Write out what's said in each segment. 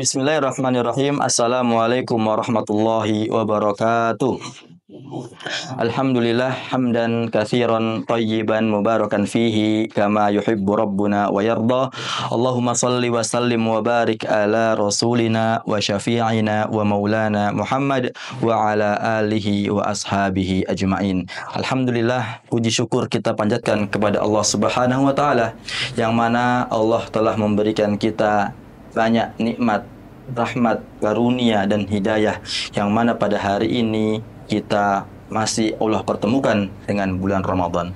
Bismillahirrahmanirrahim. Assalamualaikum warahmatullahi wabarakatuh. Alhamdulillah hamdan katsiran thayyiban mubarakan fihi kama yuhibbu rabbuna wa yarda. Allahumma salli wa sallim wa barik ala rasulina wa syafi'ina wa maulana Muhammad wa ala alihi wa ashabihi ajma'in. Alhamdulillah, puji syukur kita panjatkan kepada Allah Subhanahu wa taala yang mana Allah telah memberikan kita banyak nikmat, rahmat, karunia dan hidayah yang mana pada hari ini kita masih Allah pertemukan dengan bulan Ramadan.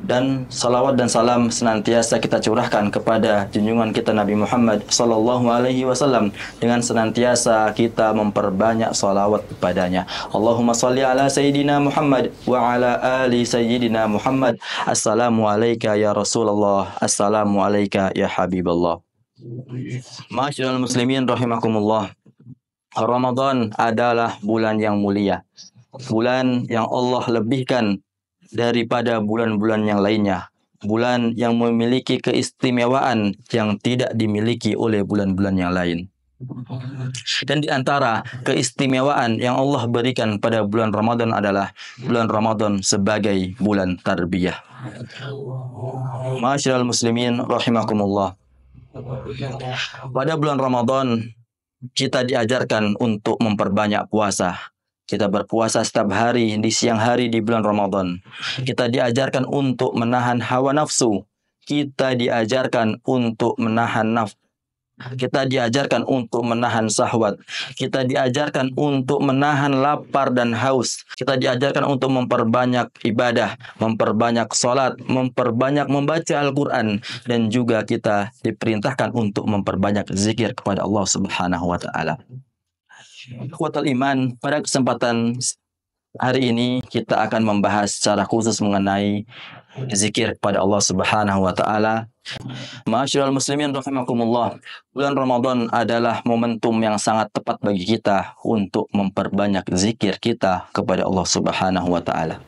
Dan salawat dan salam senantiasa kita curahkan kepada junjungan kita Nabi Muhammad sallallahu alaihi wasallam dengan senantiasa kita memperbanyak salawat kepadanya. Allahumma shalli ala sayyidina Muhammad wa ala ali sayyidina Muhammad. Assalamu alayka ya Rasulullah, assalamu alayka ya Habiballah. Ma'asyiral muslimin rahimakumullah. Ramadan adalah bulan yang mulia. Bulan yang Allah lebihkan daripada bulan-bulan yang lainnya. Bulan yang memiliki keistimewaan yang tidak dimiliki oleh bulan-bulan yang lain. Dan di antara keistimewaan yang Allah berikan pada bulan Ramadan adalah bulan Ramadan sebagai bulan tarbiyah. Ma'asyiral muslimin rahimakumullah. Pada bulan Ramadan kita diajarkan untuk memperbanyak puasa. Kita berpuasa setiap hari di siang hari di bulan Ramadan. Kita diajarkan untuk menahan hawa nafsu. Kita diajarkan untuk menahan Kita diajarkan untuk menahan syahwat. Kita diajarkan untuk menahan lapar dan haus. Kita diajarkan untuk memperbanyak ibadah, memperbanyak sholat, memperbanyak membaca Al-Quran. Dan juga kita diperintahkan untuk memperbanyak zikir kepada Allah Subhanahu wa ta'ala. Ikhwatal iman, pada kesempatan hari ini kita akan membahas secara khusus mengenai zikir kepada Allah Subhanahu wa ta'ala. Ma'asyiral muslimin rahimakumullah. Bulan Ramadan adalah momentum yang sangat tepat bagi kita untuk memperbanyak zikir kita kepada Allah Subhanahu wa ta'ala.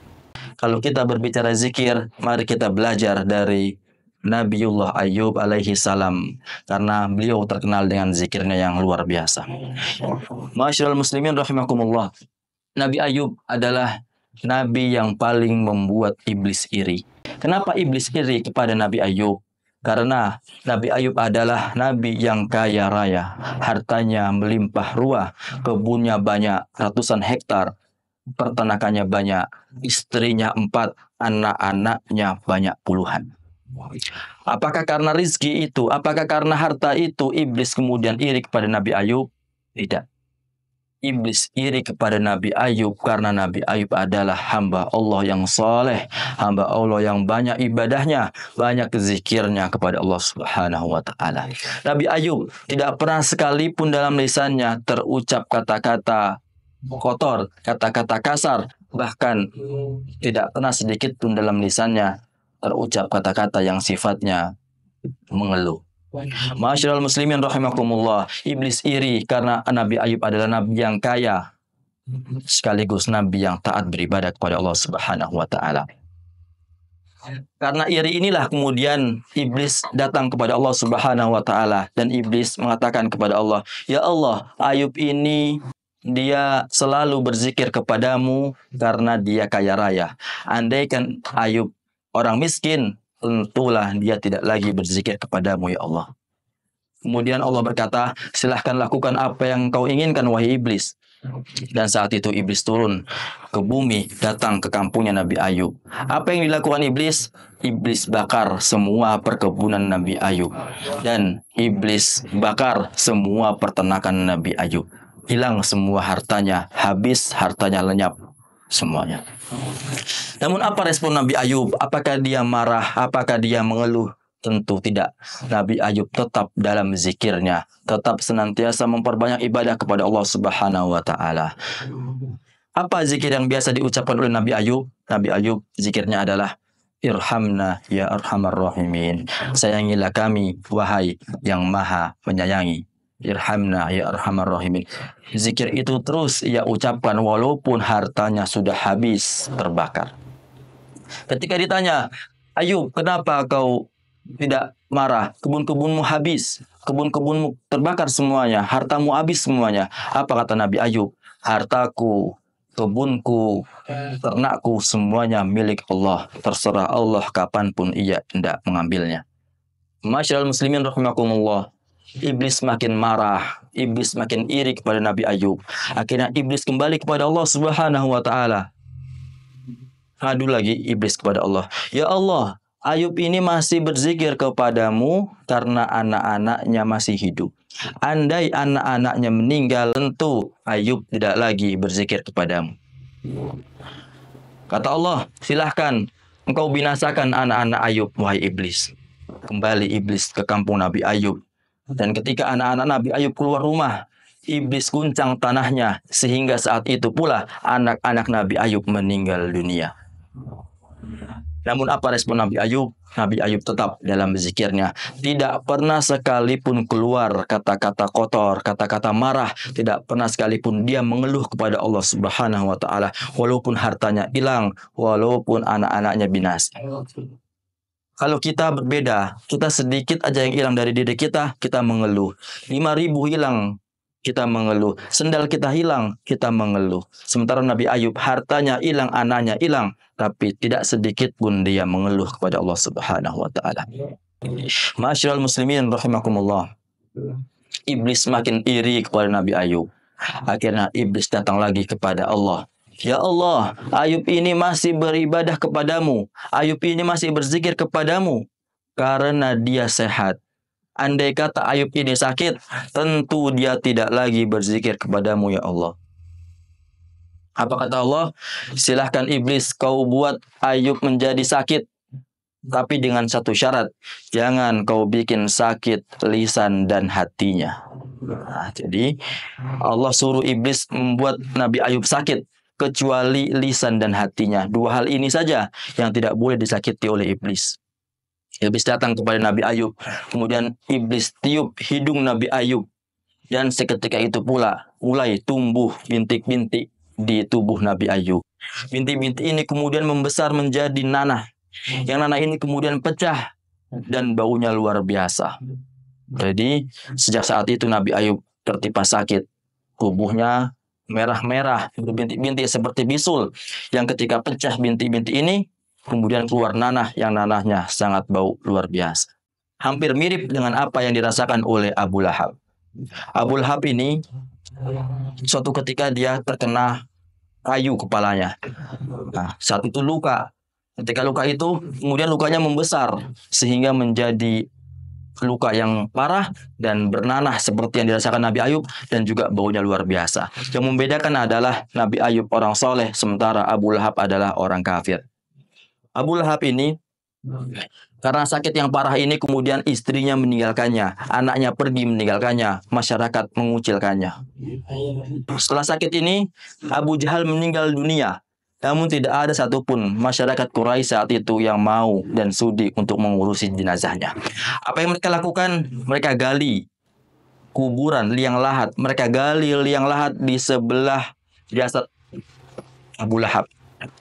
Kalau kita berbicara zikir, mari kita belajar dari Nabiullah Ayub alaihi salam, karena beliau terkenal dengan zikirnya yang luar biasa. Ma'asyiral muslimin rahimakumullah. Nabi Ayub adalah nabi yang paling membuat iblis iri. Kenapa iblis iri kepada Nabi Ayub? Karena Nabi Ayub adalah nabi yang kaya raya, hartanya melimpah ruah, kebunnya banyak, ratusan hektar, peternakannya banyak, istrinya 4, anak-anaknya banyak puluhan. Apakah karena rizki itu, apakah karena harta itu iblis kemudian iri kepada Nabi Ayub? Tidak. Iblis iri kepada Nabi Ayub karena Nabi Ayub adalah hamba Allah yang soleh, hamba Allah yang banyak ibadahnya, banyak zikirnya kepada Allah Subhanahu wa ta'ala. Nabi Ayub tidak pernah sekalipun dalam lisannya terucap kata-kata kotor, kata-kata kasar, bahkan tidak pernah sedikit pun dalam lisannya terucap kata-kata yang sifatnya mengeluh. Ma'asyiral muslimin rahimakumullah. Iblis iri karena Nabi Ayub adalah nabi yang kaya sekaligus nabi yang taat beribadah kepada Allah Subhanahu wa ta'ala. Karena iri inilah kemudian iblis datang kepada Allah Subhanahu wa ta'ala dan iblis mengatakan kepada Allah, "Ya Allah, Ayub ini dia selalu berzikir kepadamu karena dia kaya raya. Andaikan Ayub orang miskin, tentulah dia tidak lagi berzikir kepadamu ya Allah." Kemudian Allah berkata, "Silahkan lakukan apa yang kau inginkan wahai iblis." Dan saat itu iblis turun ke bumi, datang ke kampungnya Nabi Ayub. Apa yang dilakukan iblis? Iblis bakar semua perkebunan Nabi Ayub. Dan iblis bakar semua peternakan Nabi Ayub. Hilang semua hartanya, habis hartanya, lenyap semuanya. Namun apa respon Nabi Ayub? Apakah dia marah? Apakah dia mengeluh? Tentu tidak. Nabi Ayub tetap dalam zikirnya, tetap senantiasa memperbanyak ibadah kepada Allah Subhanahu wa ta'ala. Apa zikir yang biasa diucapkan oleh Nabi Ayub? Nabi Ayub zikirnya adalah, "Irhamna ya arhamar rahimin." Sayangilah kami wahai yang maha menyayangi. Irhamna ya arhamar rahimin. Zikir itu terus ia ucapkan walaupun hartanya sudah habis terbakar. Ketika ditanya, "Ayub, kenapa kau tidak marah. Kebun-kebunmu habis, kebun-kebunmu terbakar semuanya, hartamu habis semuanya. Apa kata Nabi Ayub? Hartaku, kebunku, ternakku semuanya milik Allah. Terserah Allah kapanpun ia hendak mengambilnya. Masyaallah muslimin rahimakumullah. Iblis makin marah, iblis makin iri kepada Nabi Ayub. Akhirnya iblis kembali kepada Allah Subhanahu wa taala. Adu lagi iblis kepada Allah. Ya Allah, Ayub ini masih berzikir kepadamu karena anak-anaknya masih hidup. Andai anak-anaknya meninggal, tentu Ayub tidak lagi berzikir kepadamu. Kata Allah, silahkan engkau binasakan anak-anak Ayub, wahai iblis. Kembali iblis ke kampung Nabi Ayub. Dan ketika anak-anak Nabi Ayub keluar rumah, iblis guncang tanahnya. Sehingga saat itu pula anak-anak Nabi Ayub meninggal dunia. Namun apa respon Nabi Ayub? Nabi Ayub tetap dalam zikirnya. Tidak pernah sekalipun keluar kata-kata kotor, kata-kata marah. Tidak pernah sekalipun dia mengeluh kepada Allah Subhanahu wa taala. Walaupun hartanya hilang, walaupun anak-anaknya binasa. Kalau kita berbeda, kita sedikit aja yang hilang dari diri kita mengeluh. 5.000 hilang, kita mengeluh. Sendal kita hilang, kita mengeluh. Sementara Nabi Ayub, hartanya hilang, anaknya hilang, tapi tidak sedikit pun dia mengeluh kepada Allah Subhanahu wa taala. Masyaallah muslimin rahimakumullah. Iblis makin iri kepada Nabi Ayub. Akhirnya iblis datang lagi kepada Allah. Ya Allah, Ayub ini masih beribadah kepadamu. Ayub ini masih berzikir kepadamu karena dia sehat. Andai kata Ayub ini sakit, tentu dia tidak lagi berzikir kepadamu ya Allah. Apa kata Allah? Silahkan iblis kau buat Ayub menjadi sakit. Tapi dengan satu syarat, jangan kau bikin sakit lisan dan hatinya. Nah, jadi Allah suruh iblis membuat Nabi Ayub sakit, kecuali lisan dan hatinya. Dua hal ini saja yang tidak boleh disakiti oleh iblis. Iblis datang kepada Nabi Ayub, kemudian iblis tiup hidung Nabi Ayub, dan seketika itu pula mulai tumbuh bintik-bintik di tubuh Nabi Ayub. Bintik-bintik ini kemudian membesar menjadi nanah. Yang nanah ini kemudian pecah dan baunya luar biasa. Jadi sejak saat itu Nabi Ayub tertimpa sakit. Tubuhnya merah-merah, berbintik-bintik seperti bisul. Yang ketika pecah bintik-bintik ini, kemudian keluar nanah yang nanahnya sangat bau luar biasa. Hampir mirip dengan apa yang dirasakan oleh Abu Lahab. Abu Lahab ini suatu ketika dia terkena kayu kepalanya. Nah, saat itu luka. Ketika luka itu, kemudian lukanya membesar sehingga menjadi luka yang parah dan bernanah seperti yang dirasakan Nabi Ayub, dan juga baunya luar biasa. Yang membedakan adalah Nabi Ayub orang soleh, sementara Abu Lahab adalah orang kafir. Abu Lahab ini karena sakit yang parah ini kemudian istrinya meninggalkannya, anaknya pergi meninggalkannya, masyarakat mengucilkannya. Setelah sakit ini Abu Jahal meninggal dunia. Namun tidak ada satupun masyarakat Quraisy saat itu yang mau dan sudi untuk mengurusi jenazahnya. Apa yang mereka lakukan? Mereka gali kuburan liang lahat. Mereka gali liang lahat di sebelah jasad Abu Lahab.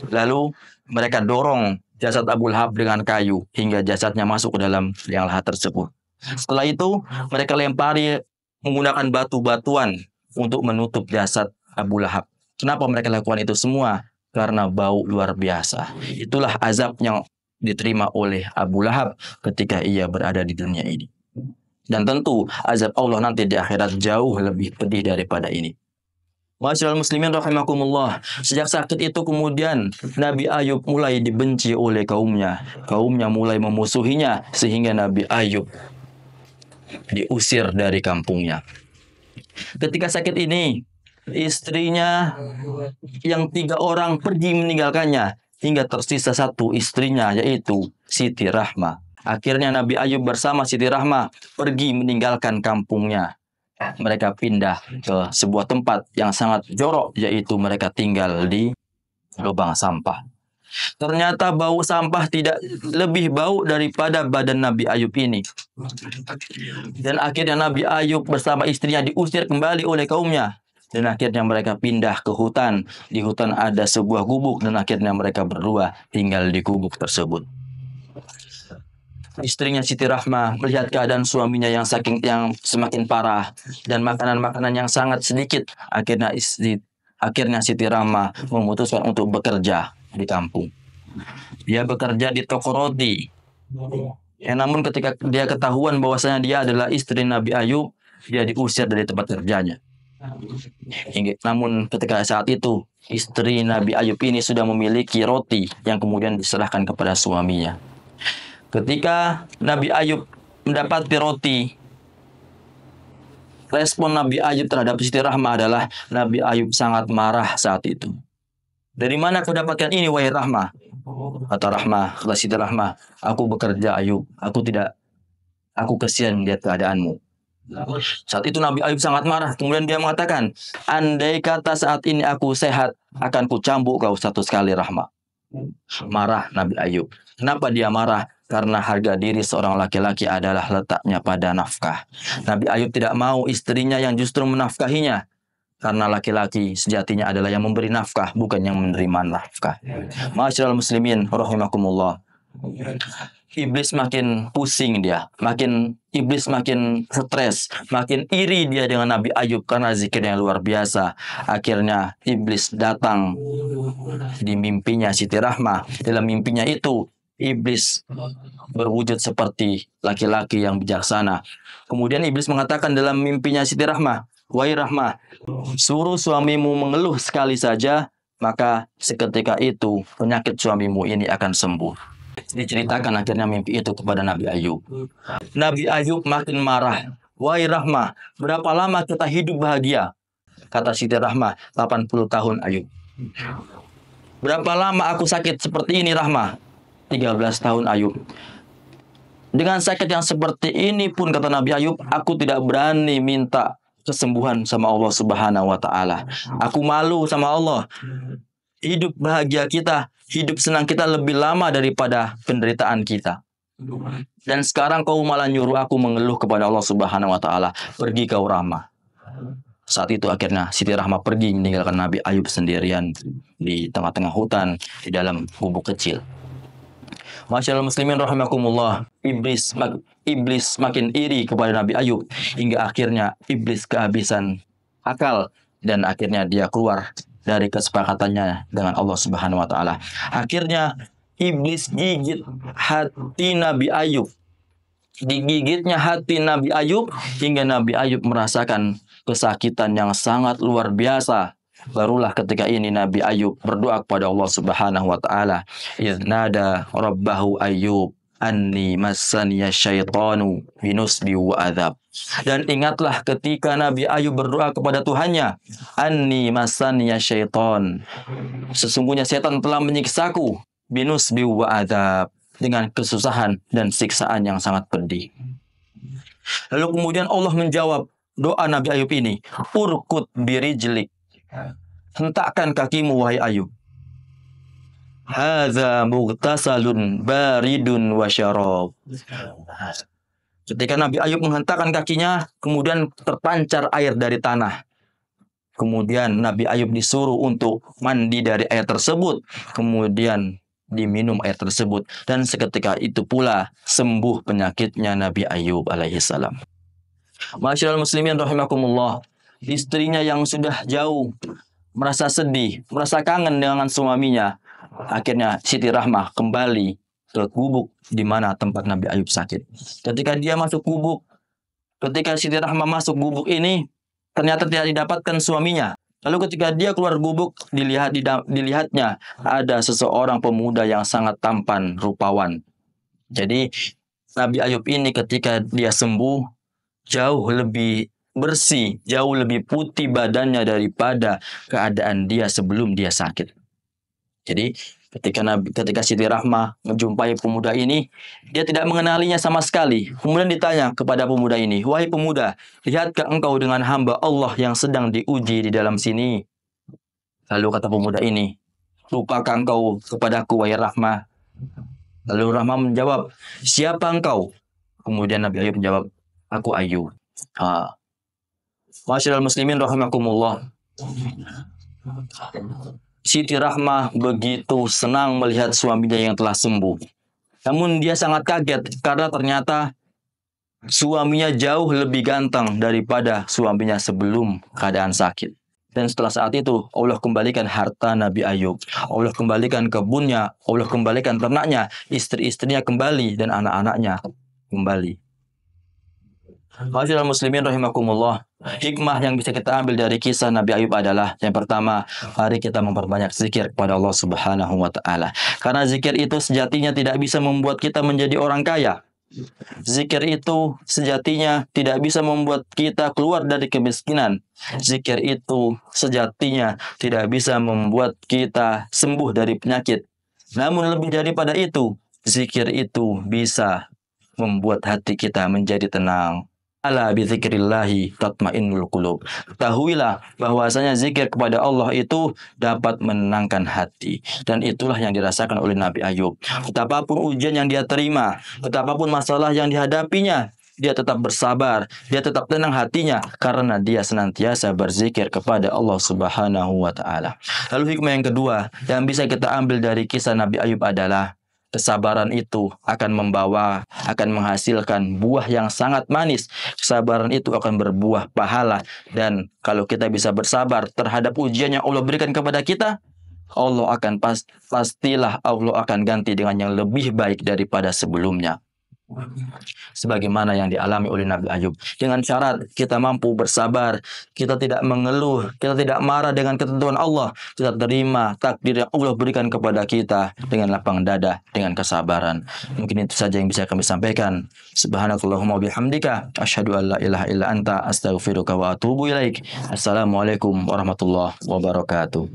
Lalu mereka dorong jasad Abu Lahab dengan kayu hingga jasadnya masuk ke dalam liang lahat tersebut. Setelah itu mereka lempari menggunakan batu-batuan untuk menutup jasad Abu Lahab. Kenapa mereka lakukan itu semua? Karena bau luar biasa. Itulah azab yang diterima oleh Abu Lahab ketika ia berada di dunia ini. Dan tentu azab Allah nanti di akhirat jauh lebih pedih daripada ini. Masyaallah muslimin rahimakumullah. Sejak sakit itu kemudian Nabi Ayub mulai dibenci oleh kaumnya. Kaumnya mulai memusuhinya sehingga Nabi Ayub diusir dari kampungnya. Ketika sakit ini, istrinya yang 3 orang pergi meninggalkannya hingga tersisa 1 istrinya, yaitu Siti Rahmah. Akhirnya Nabi Ayub bersama Siti Rahmah pergi meninggalkan kampungnya. Mereka pindah ke sebuah tempat yang sangat jorok, yaitu mereka tinggal di lubang sampah. Ternyata bau sampah tidak lebih bau daripada badan Nabi Ayub ini. Dan akhirnya Nabi Ayub bersama istrinya diusir kembali oleh kaumnya. Dan akhirnya mereka pindah ke hutan. Di hutan ada sebuah gubuk dan akhirnya mereka berdua tinggal di gubuk tersebut. istrinya Siti Rahmah melihat keadaan suaminya yang semakin parah dan makanan-makanan yang sangat sedikit, akhirnya Siti Rahmah memutuskan untuk bekerja di kampung. Dia bekerja di toko roti. Ya, namun ketika dia ketahuan bahwasanya dia adalah istri Nabi Ayub, dia diusir dari tempat kerjanya. Namun ketika saat itu istri Nabi Ayub ini sudah memiliki roti yang kemudian diserahkan kepada suaminya. Ketika Nabi Ayub mendapati roti, respon Nabi Ayub terhadap Siti Rahmah adalah Nabi Ayub sangat marah saat itu. Dari mana kau dapatkan ini, wahai Rahmah? Kata Siti Rahmah, aku bekerja Ayub, aku kasihan melihat keadaanmu. Saat itu Nabi Ayub sangat marah. Kemudian dia mengatakan, andai kata saat ini aku sehat, akan kucambuk kau satu sekali, Rahmah. Marah Nabi Ayub. Kenapa dia marah? Karena harga diri seorang laki-laki adalah letaknya pada nafkah. Nabi Ayub tidak mau istrinya yang justru menafkahinya. Karena laki-laki sejatinya adalah yang memberi nafkah, bukan yang menerima nafkah. Ma'asyiral muslimin rahimakumullah. Iblis makin pusing dia, iblis makin stres, makin iri dia dengan Nabi Ayub karena zikirnya luar biasa. Akhirnya iblis datang di mimpinya Siti Rahmah. Dalam mimpinya itu iblis berwujud seperti laki-laki yang bijaksana. Kemudian iblis mengatakan dalam mimpinya Siti Rahmah, wahai Rahmah, suruh suamimu mengeluh sekali saja, maka seketika itu penyakit suamimu ini akan sembuh. Diceritakan akhirnya mimpi itu kepada Nabi Ayub. Nabi Ayub makin marah. Wahai Rahmah, berapa lama kita hidup bahagia? Kata Siti Rahmah, 80 tahun Ayub. Berapa lama aku sakit seperti ini, Rahmah? 13 tahun Ayub. Dengan sakit yang seperti ini pun, kata Nabi Ayub, aku tidak berani minta kesembuhan sama Allah Subhanahu wa Ta'ala. Aku malu sama Allah. Hidup bahagia kita, hidup senang kita lebih lama daripada penderitaan kita. Dan sekarang kau malah nyuruh aku mengeluh kepada Allah Subhanahu wa Ta'ala. Pergi kau, Rahmah. Saat itu akhirnya Siti Rahmah pergi meninggalkan Nabi Ayub sendirian di tengah-tengah hutan, di dalam gubuk kecil. Masyaallah muslimin rahimakumullah. Iblis makin iri kepada Nabi Ayub hingga akhirnya iblis kehabisan akal dan akhirnya dia keluar dari kesepakatannya dengan Allah Subhanahu wa Ta'ala. Akhirnya iblis gigit hati Nabi Ayub. Digigitnya hati Nabi Ayub hingga Nabi Ayub merasakan kesakitan yang sangat luar biasa. Barulah ketika ini Nabi Ayub berdoa kepada Allah Subhanahu wa Ta'ala. Idznada rabbahu Ayub anni massaniya syaitanu binusbi wa adzab. Dan ingatlah ketika Nabi Ayub berdoa kepada Tuhannya, anni massaniya syaitan, sesungguhnya setan telah menyiksaku, binusbi wa adzab, dengan kesusahan dan siksaan yang sangat pedih. Lalu kemudian Allah menjawab doa Nabi Ayub ini, urkut birijlik, hentakkan kakimu wahai Ayub. Hadza mughtasalun baridun wa syarab. Ketika Nabi Ayub menghentakkan kakinya, kemudian terpancar air dari tanah. Kemudian Nabi Ayub disuruh untuk mandi dari air tersebut. Kemudian diminum air tersebut. Dan seketika itu pula sembuh penyakitnya Nabi Ayub alaihissalam. Masyaallah muslimin rahimakumullah. Istrinya yang sudah jauh merasa sedih, merasa kangen dengan suaminya. Akhirnya Siti Rahmah kembali ke gubuk di mana tempat Nabi Ayub sakit. Ketika Siti Rahmah masuk gubuk ini, ternyata tidak didapatkan suaminya. Lalu ketika dia keluar gubuk, dilihatnya ada seseorang pemuda yang sangat tampan, rupawan. Jadi Nabi Ayub ini ketika dia sembuh, jauh lebih bersih, jauh lebih putih badannya daripada keadaan dia sebelum dia sakit. Jadi ketika Siti Rahmah menjumpai pemuda ini, dia tidak mengenalinya sama sekali. Kemudian ditanya kepada pemuda ini, wahai pemuda, lihatkah engkau dengan hamba Allah yang sedang diuji di dalam sini? Lalu kata pemuda ini, lupakah engkau kepadaku wahai Rahmah? Lalu Rahmah menjawab, siapa engkau? Kemudian Nabi Ayub menjawab, aku Ayub. Masyaallah muslimin rahimakumullah. Siti Rahmah begitu senang melihat suaminya yang telah sembuh. Namun dia sangat kaget karena ternyata suaminya jauh lebih ganteng daripada suaminya sebelum keadaan sakit. Dan setelah saat itu, Allah kembalikan harta Nabi Ayub. Allah kembalikan kebunnya, Allah kembalikan ternaknya, istri-istrinya kembali, dan anak-anaknya kembali. Ma'asyiral muslimin rahimakumullah. Hikmah yang bisa kita ambil dari kisah Nabi Ayub adalah yang pertama, mari kita memperbanyak zikir kepada Allah Subhanahu wa taala. Karena zikir itu sejatinya tidak bisa membuat kita menjadi orang kaya. Zikir itu sejatinya tidak bisa membuat kita keluar dari kemiskinan. Zikir itu sejatinya tidak bisa membuat kita sembuh dari penyakit. Namun lebih daripada itu, zikir itu bisa membuat hati kita menjadi tenang. Ala bizikrillahi tatmainnul qulub. Ketahuilah bahwasanya zikir kepada Allah itu dapat menenangkan hati, dan itulah yang dirasakan oleh Nabi Ayub. Betapapun ujian yang dia terima, betapapun masalah yang dihadapinya, dia tetap bersabar, dia tetap tenang hatinya karena dia senantiasa berzikir kepada Allah Subhanahu wa taala. Lalu hikmah yang kedua yang bisa kita ambil dari kisah Nabi Ayub adalah kesabaran itu akan menghasilkan buah yang sangat manis. Kesabaran itu akan berbuah pahala. Dan kalau kita bisa bersabar terhadap ujian yang Allah berikan kepada kita, Allah akan pastilah Allah akan ganti dengan yang lebih baik daripada sebelumnya. Sebagaimana yang dialami oleh Nabi Ayub. Dengan syarat kita mampu bersabar, kita tidak mengeluh, kita tidak marah dengan ketentuan Allah, kita terima takdir yang Allah berikan kepada kita dengan lapang dada, dengan kesabaran. Mungkin itu saja yang bisa kami sampaikan. Subhanakallahumma bihamdika asyhadu an la ilaha illa anta astaghfiruka wa atubu ilaik. Assalamualaikum warahmatullahi wabarakatuh.